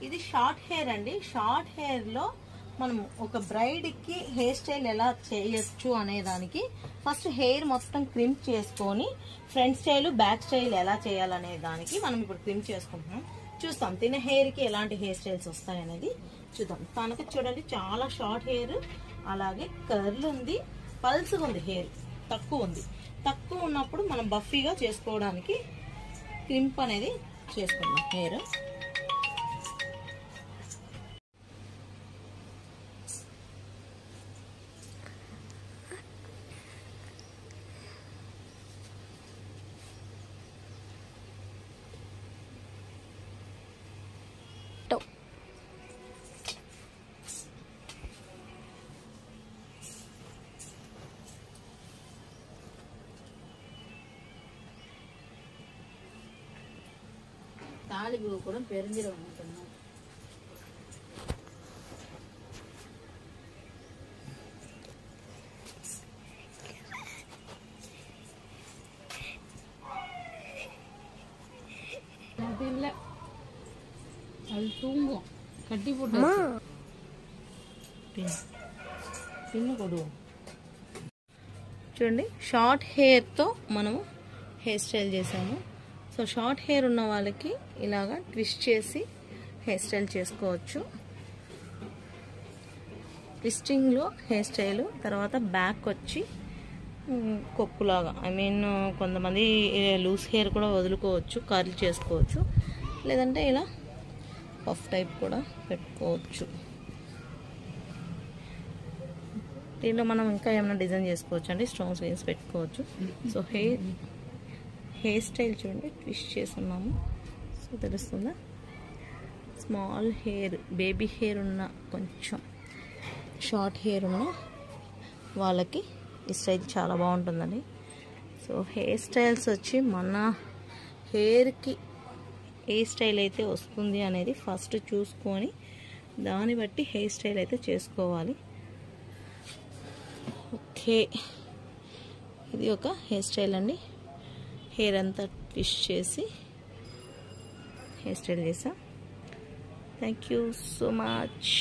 ఇది short hair అండి. Short hair లో మనం ఒక బ్రైడ్ కి హెయిర్ స్టైల్ ఎలా చేయొచ్చు అనే దానికి ఫస్ట్ హెయిర్ మొత్తం క్రింప్ చేసుకొని ఫ్రంట్ స్టైల్ బ్యాక్ స్టైల్ ఎలా చేయాలనే దానికి మనం ఇప్పుడు క్రింప్ చేసుకుంటున్నాం. చూస్తాం తిన హెయిర్ కి ఎలాంటి హెయిర్ స్టైల్స్ వస్తాయి అనేది చూద్దాం. తనకి చూడండి చాలా షార్ట్ హెయిర్, అలాగే కర్ల్ ఉంది, పల్స్గా ఉంది, హెయిర్ తక్కువ ఉంది. తక్కువ ఉన్నప్పుడు మనం బఫీగా చేసుకోవడానికి క్రింప్ అనేది చేసుకున్నాం హెయిర్. తాలిబు కూడా పెరుంజీరం అనుకున్నాం. அது தூங்கும், கட்டி போட்டு పిన్ను కొడు. చూడండి షార్ట్ హెయిర్తో మనము హెయిర్ స్టైల్ చేసాము. సో షార్ట్ హెయిర్ ఉన్న వాళ్ళకి ఇలాగా ట్విస్ట్ చేసి హెయిర్ స్టైల్ చేసుకోవచ్చు. ట్విస్టింగ్లో హెయిర్ స్టైల్, తర్వాత బ్యాక్ వచ్చి కొప్పులాగా, ఐ మీన్ కొంతమంది లూజ్ హెయిర్ కూడా వదులుకోవచ్చు, కర్ల్ చేసుకోవచ్చు, లేదంటే ఇలా పఫ్ టైప్ కూడా పెట్టుకోవచ్చు. దీంట్లో మనం ఇంకా ఏమైనా డిజైన్ చేసుకోవచ్చు అండి, స్టోన్స్ వేసి పెట్టుకోవచ్చు. సో హెయిర్ స్టైల్ చూడండి ట్విస్ట్ చేస్తున్నాము. సో తెలుస్తుందా, స్మాల్ హెయిర్, బేబీ హెయిర్ ఉన్న, కొంచెం షార్ట్ హెయిర్ ఉన్న వాళ్ళకి ఈ స్టైల్ చాలా బాగుంటుందండి. సో హెయిర్ స్టైల్స్ వచ్చి మన హెయిర్కి ఏ స్టైల్ అయితే వస్తుంది అనేది ఫస్ట్ చూసుకొని దాన్ని బట్టి హెయిర్ స్టైల్ అయితే చేసుకోవాలి. ఓకే, ఇది ఒక హెయిర్ స్టైల్ అండి. హెయిర్ అంతా ట్విస్ట్ చేసి హెయిర్ స్టైల్ చేసా. Thank you so much.